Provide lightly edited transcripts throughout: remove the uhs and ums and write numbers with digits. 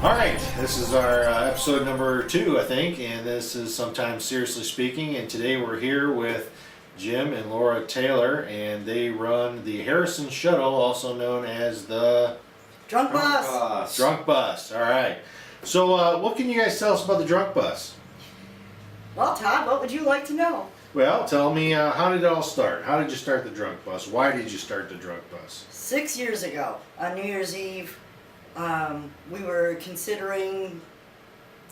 All right, this is our episode number 2, I think, and this is Sometimes Seriously Speaking, and today we're here with Jim and Laura Taylor, and they run the Harrison Shuttle, also known as the Drunk Bus. Drunk Bus. All right. So what can you guys tell us about the Drunk Bus? Well, Todd, what would you like to know? Well, tell me, how did it all start? How did you start the Drunk Bus? Why did you start the Drunk Bus? 6 years ago, on New Year's Eve, we were considering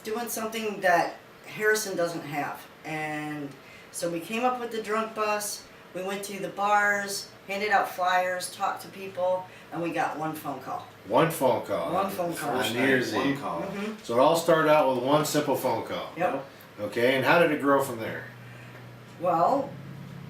doing something that Harrison doesn't have. And so we came up with the Drunk Bus. We went to the bars, handed out flyers, talked to people, and we got one phone call. One phone call. One phone call. On New Year's Eve. Mm-hmm. So it all started out with one simple phone call. Yep. Okay, and how did it grow from there? Well,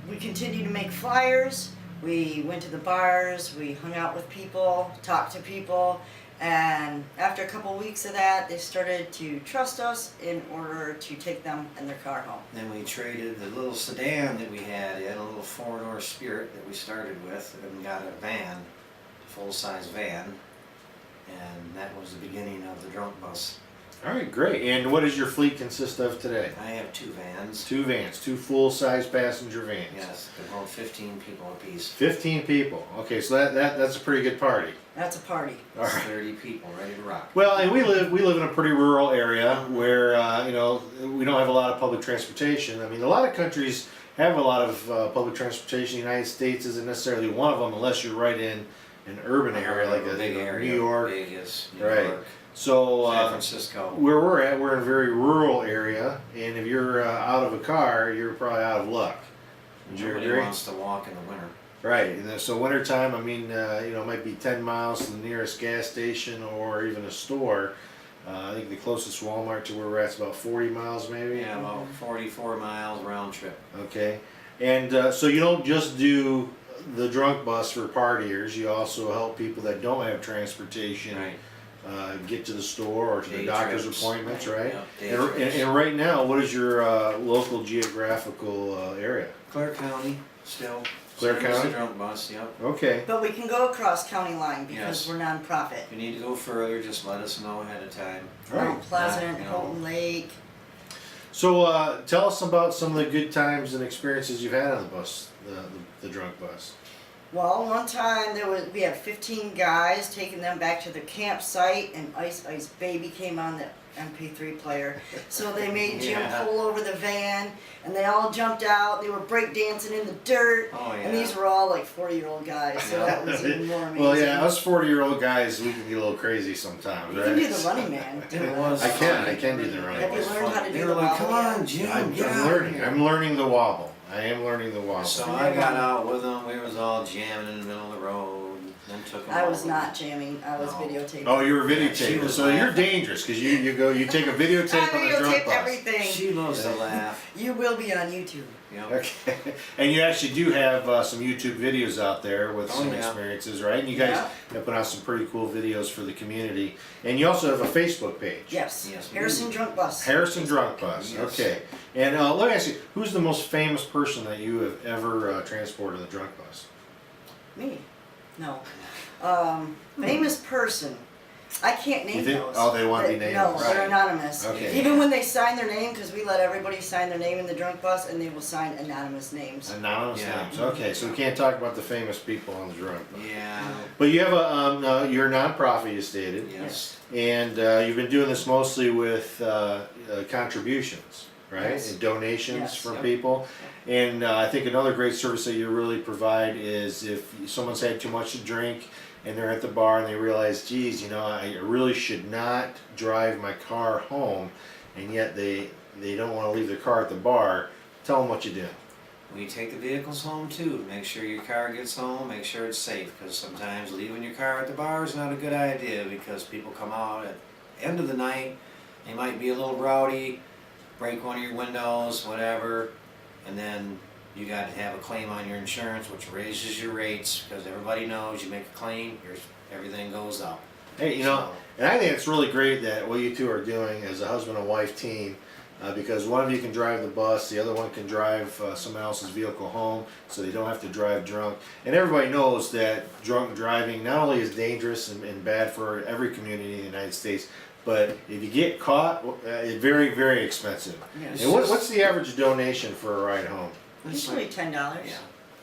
we continued to make flyers. We went to the bars, we hung out with people, talked to people, and after a couple weeks of that, they started to trust us in order to take them and their car home. Then we traded the little sedan that we had in, a little 4-door Spirit that we started with, and got a van, a full-size van, and that was the beginning of the Drunk Bus. All right, great. And what does your fleet consist of today? I have 2 vans. 2 vans, 2 full-size passenger vans. Yes, they hold 15 people apiece. 15 people. Okay, so that's a pretty good party. That's a party. All right. 30 people ready to rock. Well, and we live in a pretty rural area where we don't have a lot of public transportation. I mean, a lot of countries have a lot of public transportation. The United States isn't necessarily one of them unless you're right in an urban area like big area, New York. Vegas, New Right. York, So San Francisco. where we're at, we're in a very rural area, and if you're out of a car, you're probably out of luck. Would you Nobody agree? wants to walk in the winter. Right, and so wintertime, I mean, it might be 10 miles to the nearest gas station or even a store. I think the closest Walmart to where we're at is about 40 miles maybe. Yeah, about 44 miles round trip. Okay, and so you don't just do the Drunk Bus for partiers, you also help people that don't have transportation Right. get to the store or to the Day doctor's trips. appointments, right? Yeah, day And, trips. and right now, what is your local geographical area? Clare County, still. Clare Same as County? the Drunk Bus, yep. Okay. But we can go across county line because Yes. we're nonprofit. If you need to go further, just let us know ahead of time. Right. Mount Pleasant, You know. Houghton Lake. So tell us about some of the good times and experiences you've had on the bus, the Drunk Bus. Well, one time we had 15 guys taking them back to the campsite, and Ice Ice Baby came on the MP3 player. So they made Jim Yeah. pull over the van, and they all jumped out. They were breakdancing in the dirt, Oh, yeah. and these were all like 40-year-old guys. So that was even more amazing. Well, yeah, us 40-year-old guys, we can get a little crazy sometimes, You right? can do the running man. too. It was I fun. can do the running Have you man. learned how to They do were the like, wobble come yet? on, Jim, I'm get out learning. here." I'm learning the wobble. I am learning the wobble. So I got out with them. We was all jamming in the middle of the road. Then took them I was over. not jamming. I was No. videotaping. Oh, you were Yeah, she videotaping, was so you're laughing. dangerous because you take a I videotape on the Drunk videotape Bus. everything. She loves to laugh. You will be on YouTube. Yep. Okay, and you actually do have some YouTube videos out there with Oh, some yeah. experiences, right? And you guys Yeah. have put out some pretty cool videos for the community, and you also have a Facebook page. Yes. Yes, we Harrison do. Drunk Bus. Harrison Drunk Bus. Yes. Okay, and let me ask you, who's the most famous person that you have ever transported the Drunk Bus? Me? No. Famous person. I can't name You think- those. oh, they want to be But named. No, they're Right. anonymous. Okay. Even when they sign their name, because we let everybody sign their name in the Drunk Bus, and they will sign anonymous names. Anonymous Yeah. names. Okay, so we can't talk about the famous people on the Drunk Bus. Yeah. But you have you're a nonprofit, you stated. Yes. And you've been doing this mostly with contributions, right? Yes. And donations Yes. from Yep. people. And I think another great service that you really provide is if someone's had too much to drink and they're at the bar and they realize, geez, I really should not drive my car home, and yet they don't want to leave their car at the bar, tell them what you do. We take the vehicles home too. Make sure your car gets home. Make sure it's safe, because sometimes leaving your car at the bar is not a good idea, because people come out at the end of the night. They might be a little rowdy, break one of your windows, whatever, and then you got to have a claim on your insurance, which raises your rates, because everybody knows you make a claim, everything goes up. Hey, and I think it's really great that what you two are doing as a husband and wife team because one of you can drive the bus, the other one can drive someone else's vehicle home, so they don't have to drive drunk. And everybody knows that drunk driving not only is dangerous and bad for every community in the United States, but if you get caught, it's very, very expensive. Yes. And what's the average donation for a ride home? It's Usually like- $10. Yeah.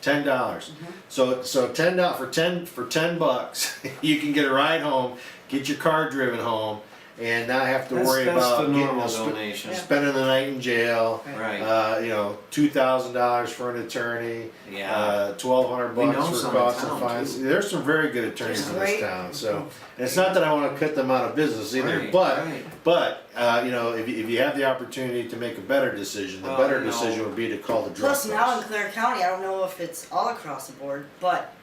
$10. So $10 for $10, you can get a ride home, get your car driven home, and not have to worry That's about the getting normal donation. spending the night in jail. Right. $2,000 for an attorney. Yeah. $1,200 We know for some costs in and town, fines. too. There's some very good attorneys in this Great. town. So, and it's not that I want to cut them out of business either, Right, but right. if you have the opportunity to make a better decision, the Well, better you know, decision would be to call the drug Plus now in force. Clare County, I don't know if it's all across the board, but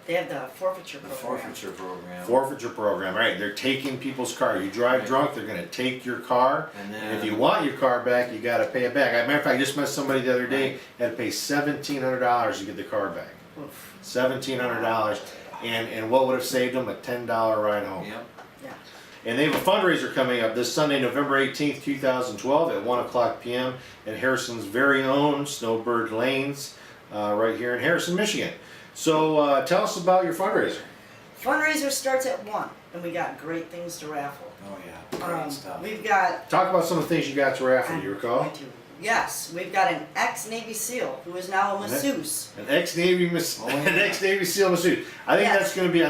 they have the forfeiture The program. forfeiture program. Forfeiture program, right? They're taking people's car. You drive Right. drunk, they're going to take your car. And And if then you want your car back, you got to pay it back. As a matter of fact, I just met somebody the other day, had to pay $1,700 to get the car back. Oof. $1,700, and what would have saved them? A $10 ride home. Yep. Yeah. And they have a fundraiser coming up this Sunday, November 18th, 2012 at 1 o'clock p.m. at Harrison's very own Snowbird Lanes, right here in Harrison, Michigan. So tell us about your fundraiser. Fundraiser starts at 1, and we got great things to raffle. Oh yeah. Great stuff. We've got. Talk about some of the things you got to raffle, do you recall? I'm going to. Yes, we've got an ex-Navy SEAL who is now a masseuse. An ex-Navy Oh, yeah. an ex-Navy SEAL masseuse. I think Yes. that's going to be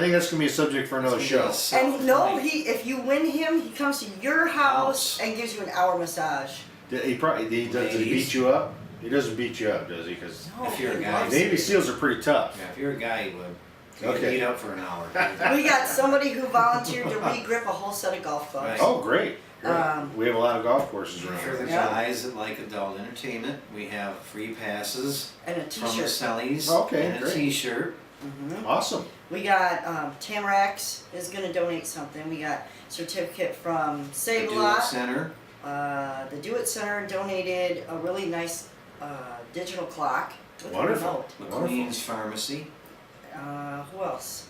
a subject for another show. And no, if you win him, he comes to your house House. and gives you an hour massage. Does he beat you up? He doesn't beat you up, does he? Because No, If you're a he guy. loves Navy it. SEAls are pretty tough. Yeah, if you're a guy, you would. You Okay. Beat up for an hour. We got somebody who volunteered to re-grip a whole set of golf clubs. Right. Oh, great. Great. Um, We have a lot of golf courses around For the here. Yeah. guys that like adult entertainment, we have free passes And a from the t-shirt. Sellies Okay, and a great. t-shirt. Mhm. Awesome. We got Tamarax is going to donate something. We got certificate from The Save a Do It Lot. Center. The Do It Center donated a really nice digital clock with Wonderful. a remote. McQueen's Pharmacy. Who else?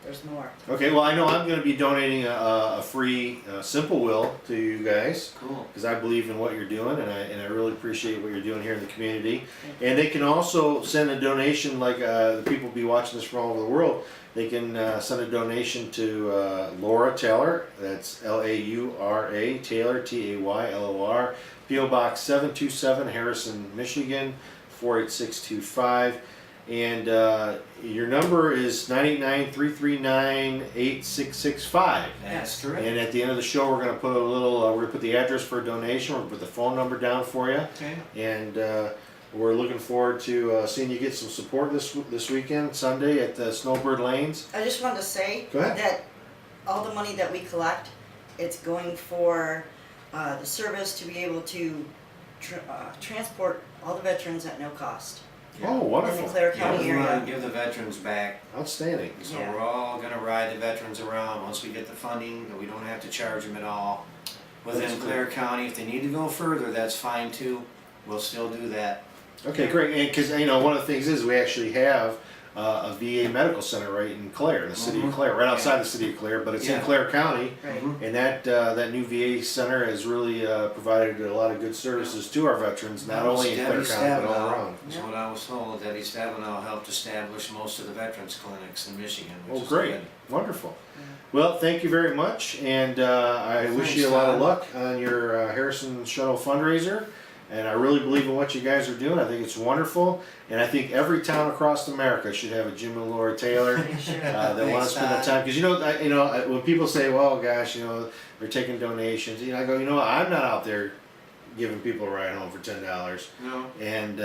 There's more. Okay, well, I know I'm going to be donating a free Simple Will to you guys Cool. because I believe in what you're doing, and I really appreciate what you're doing here in the community. And they can also send a donation, like the people be watching this from all over the world. They can send a donation to Laura Taylor. That's Laura Taylor, Taylor. P.O. Box 727, Harrison, Michigan 48625. And your number is 989-339-8665. That's correct. And at the end of the show, we're going to put we're going to put the address for a donation. We're going to put the phone number down for you. Okay. And we're looking forward to seeing you get some support this weekend, Sunday at Snowbird Lanes. I just wanted to say Go ahead. that all the money that we collect, it's going for the service to be able to transport all the veterans at no cost Oh, in the wonderful. Clare Yeah, County we want area. to give the veterans back. Outstanding. So Yeah. we're all gonna ride the veterans around once we get the funding, that we don't have to charge them at all. That's Within good. Clare County, if they need to go further, that's fine too. We'll still do that. Okay, great. And because one of the things is we actually have a VA medical center right in Clare, in the city of Mhm. Clare, right outside Yeah. the city of Clare, but it's in Yeah. Clare County. Right. Mhm. And that new VA center has really provided a lot of good services to our veterans, not only in Clare County, but all around. Is what I was told. Debbie Stabenow helped establish most of the veterans clinics in Michigan, which Oh, is great. good. Wonderful. Well, thank you very much, and I wish Thanks, you a lot of Todd. luck on your Harrison Shuttle fundraiser. And I really believe in what you guys are doing. I think it's wonderful, and I think every town across America should have a Jim and Laura Taylor that want to Thanks, spend the Todd. time. Because when people say, "Well, gosh, they're taking donations," I go, I'm not out there giving people a ride home for $10, No, and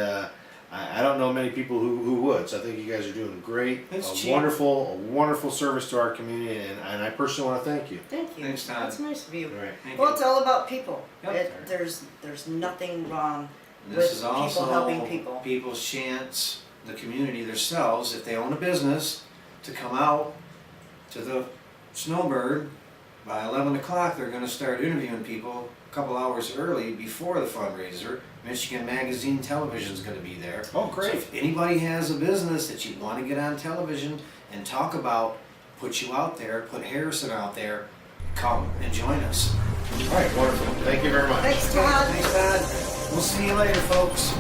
I don't know many people who would. So I think you guys are doing great. It's a cheap. wonderful service to our community, and I personally want to thank you. Thank you. Thanks, Todd. That's nice of you. All right. thank Well, you. it's all about people. Yep. There's nothing wrong. And with this is people also helping people. people's chance, the community themselves, if they own a business, to come out to the Snowbird. By 11 o'clock, they're going to start interviewing people a couple hours early before the fundraiser. Michigan Magazine Television is going to be there. Oh, So great. if anybody has a business that you want to get on television and talk about, put you out there, put Harrison out there, come and join us. All right, wonderful. Thank you very much. Thanks, Todd. Thanks, Todd. We'll see you later, folks.